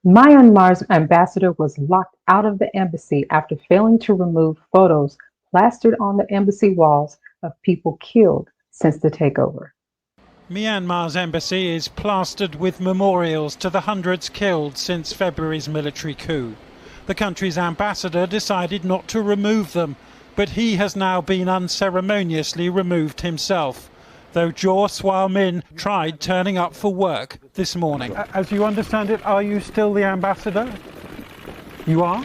Myanmar's ambassador was locked out of the embassy after failing to remove photos plastered on the embassy walls of people killed since the takeover. Myanmar's embassy is plastered with memorials to the hundreds killed since February's military coup. The country's ambassador decided not to remove them, but he has now been unceremoniously removed himself, though Jaw Swal Min tried turning up for work this morning. As you understand it, are you still the ambassador? You are?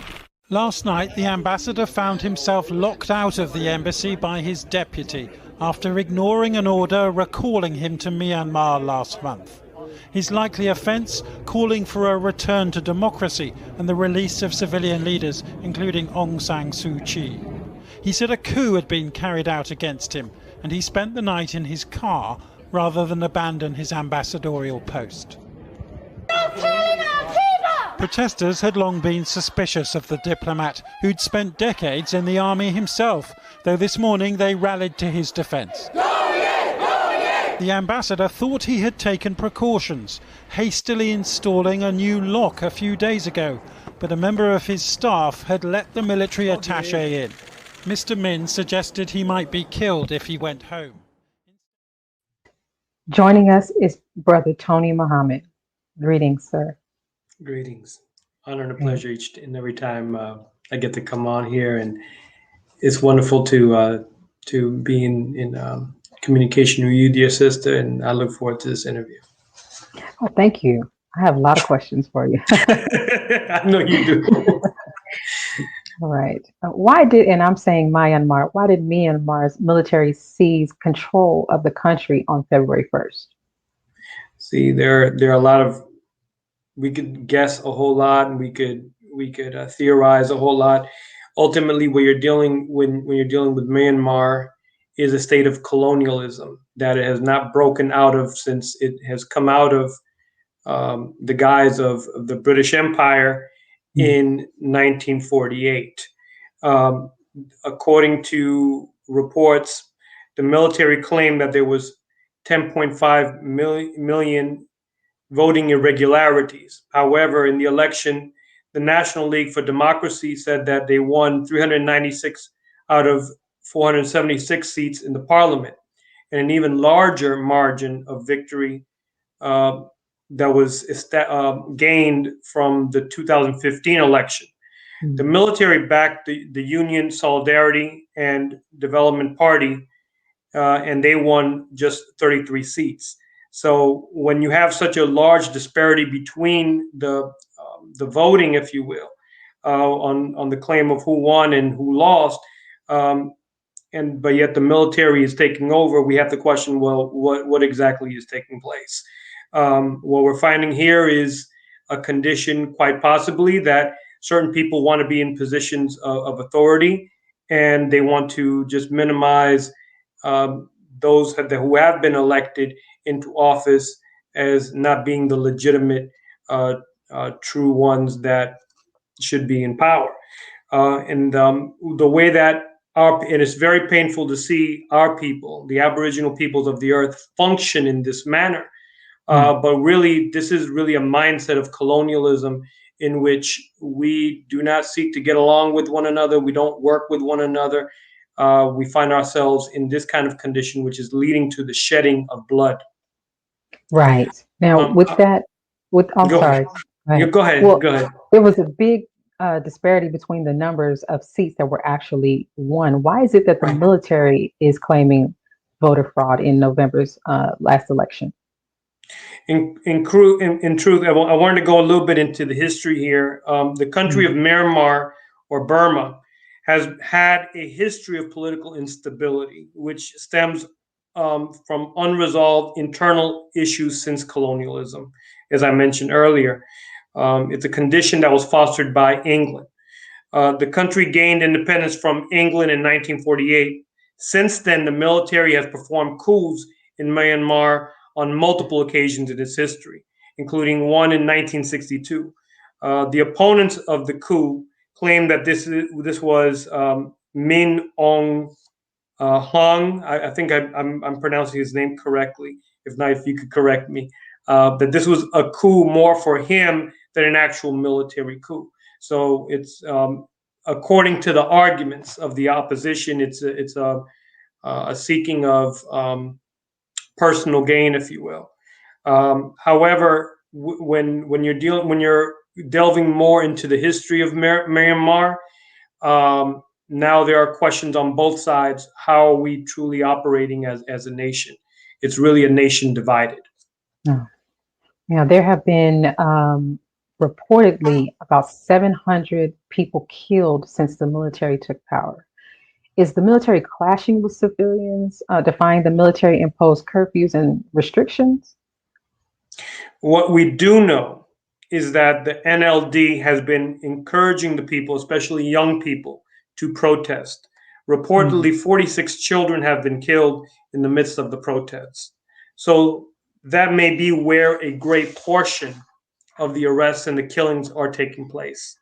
Last night, the ambassador found himself locked out of the embassy by his deputy after ignoring an order recalling him to Myanmar last month. His likely offence, calling for a return to democracy and the release of civilian leaders, including Aung San Suu Kyi. He said a coup had been carried out against him, and he spent the night in his car rather than abandon his ambassadorial post. Protesters had long been suspicious of the diplomat, who'd spent decades in the army himself, though this morning they rallied to his defence. The ambassador thought he had taken precautions, hastily installing a new lock a few days ago, but a member of his staff had let the military attaché in. Mr. Min suggested he might be killed if he went home. Joining us is Brother Tony Muhammad. Greetings, sir. Greetings. Honor and a pleasure each and every time I get to come on here, and it's wonderful to be in communication with you, dear sister, and I look forward to this interview. Oh, thank you. I have a lot of questions for you. I know you do. All right. And I'm saying Myanmar, why did Myanmar's military seize control of the country on February 1st? See, there are a lot of, we could guess a whole lot, and we could theorize a whole lot. Ultimately, when you're dealing with Myanmar, is a state of colonialism that it has not broken out of since it has come out of the guise of the British Empire in 1948. According to reports, the military claimed that there was 10.5 million voting irregularities. However, in the election, the National League for Democracy said that they won 396 out of 476 seats in the parliament, and an even larger margin of victory that was gained from the 2015 election. The military backed the Union Solidarity and Development Party, and they won just 33 seats. So when you have such a large disparity between the voting, if you will, on the claim of who won and who lost, but yet the military is taking over, we have to question, well, what exactly is taking place? What we're finding here is a condition, quite possibly, that certain people want to be in positions of authority, and they want to just minimize those who have been elected into office as not being the legitimate, true ones that should be in power. And the way that and it's very painful to see our people, the Aboriginal peoples of the earth, function in this manner. But really, this is really a mindset of colonialism in which we do not seek to get along with one another. We don't work with one another. We find ourselves in this kind of condition, which is leading to the shedding of blood. Right. Now, I'm sorry. Go ahead. Well, go ahead. There was a big disparity between the numbers of seats that were actually won. Why is it that the military is claiming voter fraud in November's last election? In truth, I wanted to go a little bit into the history here. The country of Myanmar, or Burma, has had a history of political instability, which stems from unresolved internal issues since colonialism, as I mentioned earlier. It's a condition that was fostered by England. The country gained independence from England in 1948. Since then, the military has performed coups in Myanmar on multiple occasions in its history, including one in 1962. The opponents of the coup claimed that this was Min Aung Hlaing. I think I'm pronouncing his name correctly. If not, if you could correct me. That this was a coup more for him than an actual military coup. So it's according to the arguments of the opposition, it's a seeking of personal gain, if you will. However, when you're delving more into the history of Myanmar, now there are questions on both sides. How are we truly operating as a nation? It's really a nation divided. No. Now, there have been reportedly about 700 people killed since the military took power. Is the military clashing with civilians, defying the military imposed curfews and restrictions? What we do know is that the NLD has been encouraging the people, especially young people, to protest. Mm. Reportedly, 46 children have been killed in the midst of the protests. So that may be where a great portion of the arrests and the killings are taking place.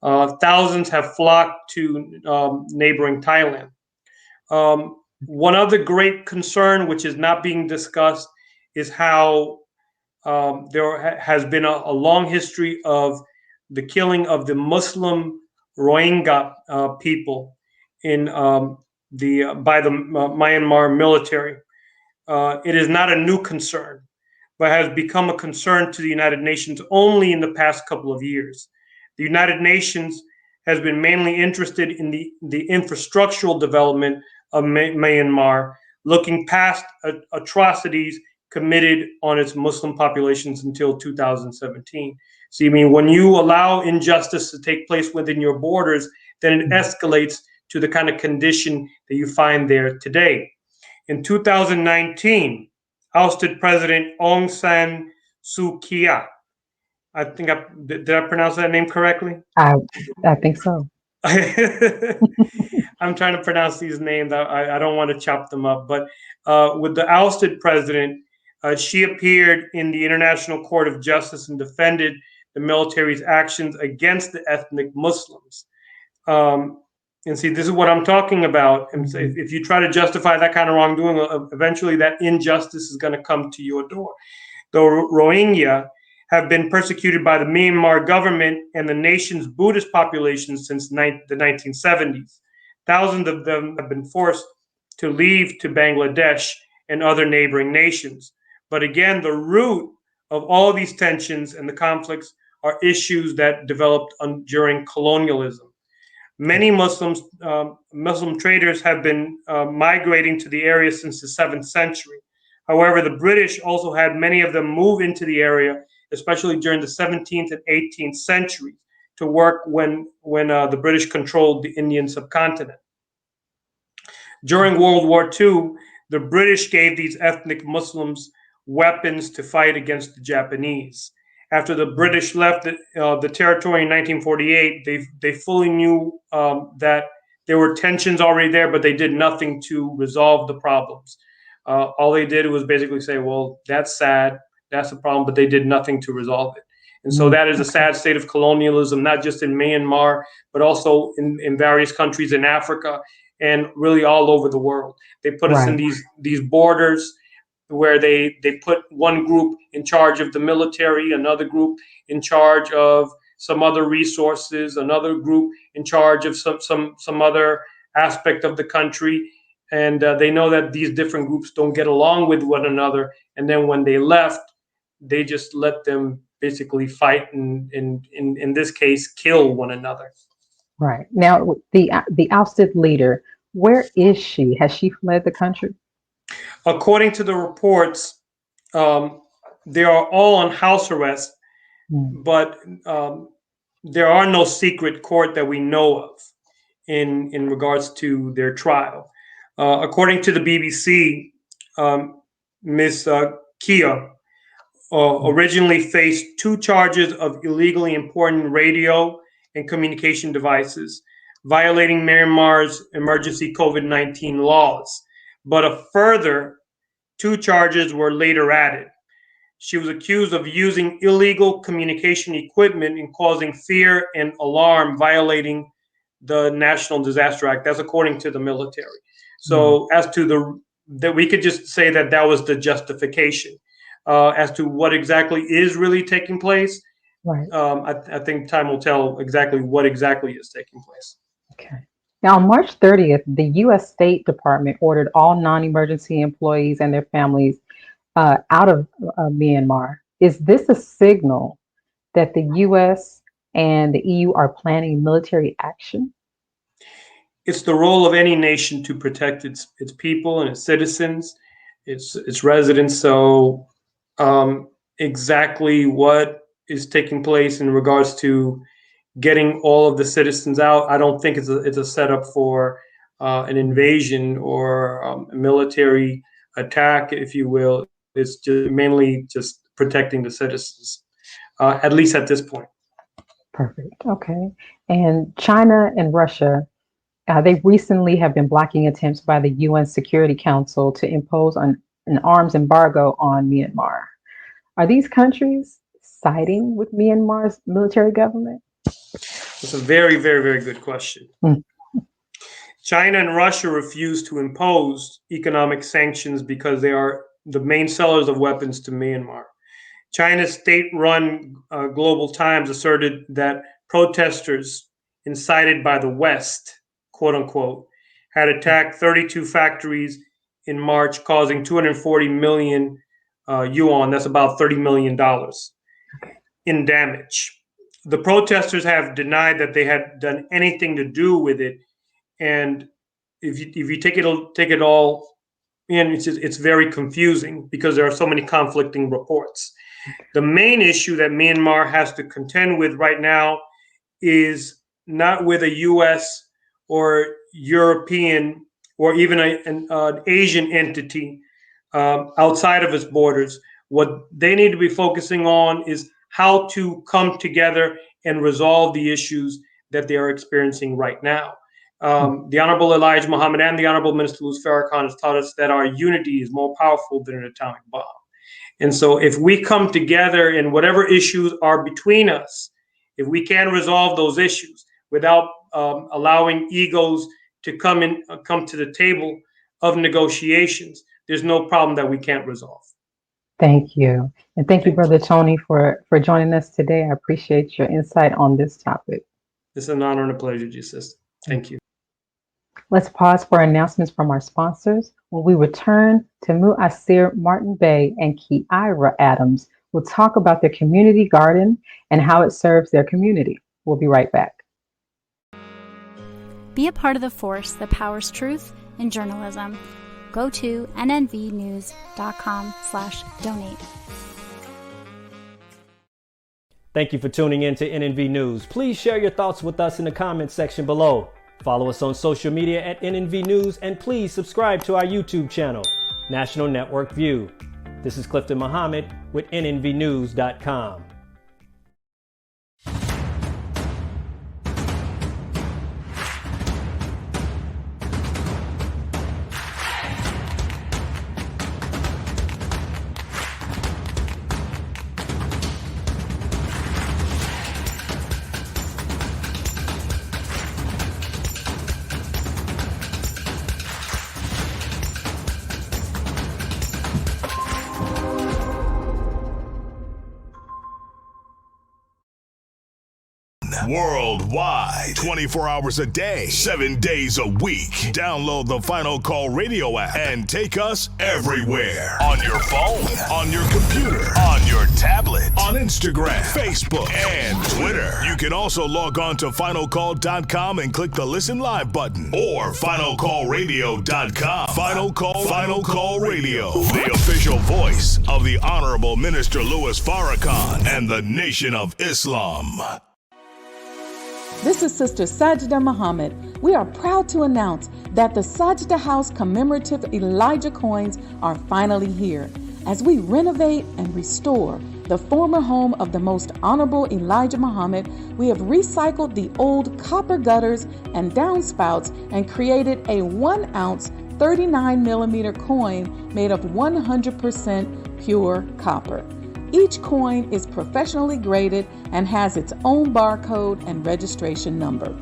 Thousands have flocked to neighboring Thailand. One other great concern, which is not being discussed, is how has been a long history of the killing of the Muslim Rohingya people in the by the Myanmar military. It is not a new concern, but has become a concern to the United Nations only in the past couple of years. The United Nations has been mainly interested in the infrastructural development of Myanmar, looking past atrocities committed on its Muslim populations until 2017. So, I mean, when you allow injustice to take place within your borders, then it escalates to the kind of condition that you find there today. In 2019, ousted President Aung San Suu Kyi. I think did I pronounce that name correctly? I, I think so. I'm trying to pronounce these names. I don't want to chop them up. But with the ousted president, she appeared in the International Court of Justice and defended the military's actions against the ethnic Muslims. And see, this is what I'm talking about. And so if you try to justify that kind of wrongdoing, eventually that injustice is going to come to your door. The Rohingya have been persecuted by the Myanmar government and the nation's Buddhist population since the 1970s. Thousands of them have been forced to leave to Bangladesh and other neighboring nations. But again, the root of all these tensions and the conflicts are issues that developed during colonialism. Many Muslim traders have been migrating to the area since the 7th century. However, the British also had many of them move into the area, especially during the 17th and 18th centuries, to work when the British controlled the Indian subcontinent. During World War II, the British gave these ethnic Muslims weapons to fight against the Japanese. After the British left the territory in 1948, they fully knew that there were tensions already there, but they did nothing to resolve the problems. All they did was basically say, well, that's sad, that's a problem, but they did nothing to resolve it. And so that is a sad state of colonialism, not just in Myanmar, but also in various countries in Africa and really all over the world. They put us in these borders where they put one group in charge of the military, another group in charge of some other resources, another group in charge of some other aspect of the country. And they know that these different groups don't get along with one another. And then when they left, they just let them basically fight and in this case, kill one another. Right. Now, the ousted leader, where is she? Has she fled the country? According to the reports, they are all on house arrest, but there are no secret court that we know of in regards to their trial. According to the BBC, Ms. Kia originally faced 2 charges of illegally importing radio and communication devices, violating Myanmar's emergency COVID-19 laws. But a further 2 charges were later added. She was accused of using illegal communication equipment and causing fear and alarm, violating the National Disaster Act. That's according to the military. So as to that, we could just say that was the justification. As to what exactly is really taking place, Right. I think time will tell exactly what exactly is taking place. Okay. Now, on March 30th, the U.S. State Department ordered all non-emergency employees and their families out of Myanmar. Is this a signal that the U.S. and the EU are planning military action? It's the role of any nation to protect its people and its citizens, its residents. So, exactly what is taking place in regards to getting all of the citizens out, I don't think it's a setup for an invasion or a military attack, if you will. It's just mainly just protecting the citizens, at least at this point. Perfect. Okay. And China and Russia, they recently have been blocking attempts by the UN Security Council to impose an arms embargo on Myanmar. Are these countries siding with Myanmar's military government? It's a very, very, very good question. Mm. China and Russia refuse to impose economic sanctions because they are the main sellers of weapons to Myanmar. China's state-run Global Times asserted that protesters incited by the West, quote unquote, had attacked 32 factories in March, causing 240 million yuan, that's about $30 million, in damage. The protesters have denied that they had done anything to do with it, and if you take it all in, it's very confusing because there are so many conflicting reports. The main issue that Myanmar has to contend with right now is not with a U.S. or European or even an Asian entity outside of its borders. What they need to be focusing on is how to come together and resolve the issues that they are experiencing right now. The Honorable Elijah Muhammad and the Honorable Minister Louis Farrakhan has taught us that our unity is more powerful than an atomic bomb. And so if we come together and whatever issues are between us, if we can resolve those issues without allowing egos to come to the table of negotiations, there's no problem that we can't resolve. Thank you. And thank you, Thank you. Brother Tony, for joining us today. I appreciate your insight on this topic. It's an honor and a pleasure, Jesus. Thank you. Let's pause for announcements from our sponsors. When we return, Tamu Asir Martin Bay and Kiira Adams will talk about their community garden and how it serves their community. We'll be right back. Be a part of the force that powers truth in journalism. Go to nnvnews.com/donate. Thank you for tuning in to NNV News. Please share your thoughts with us in the comments section below. Follow us on social media at NNV News, and please subscribe to our YouTube channel, National Network View. This is Clifton Muhammad with nnvnews.com. Worldwide, 24 hours a day, 7 days a week. Download the Final Call Radio app and take us everywhere. On your phone, on your computer, on your tablet, on Instagram, Facebook, and Twitter. You can also log on to finalcall.com and click the Listen Live button, or finalcallradio.com. Final Call Radio, the official voice of the Honorable Minister Louis Farrakhan and the Nation of Islam. This is Sister Sajda Muhammad. We are proud to announce that the Sajda House commemorative Elijah coins are finally here. As we renovate and restore the former home of the Most Honorable Elijah Muhammad, we have recycled the old copper gutters and downspouts and created a 1 ounce 39mm coin made of 100% pure copper. Each coin is professionally graded and has its own barcode and registration number.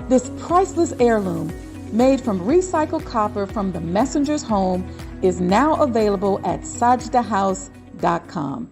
This priceless heirloom, made from recycled copper from the messenger's home, is now available at sajdahouse.com.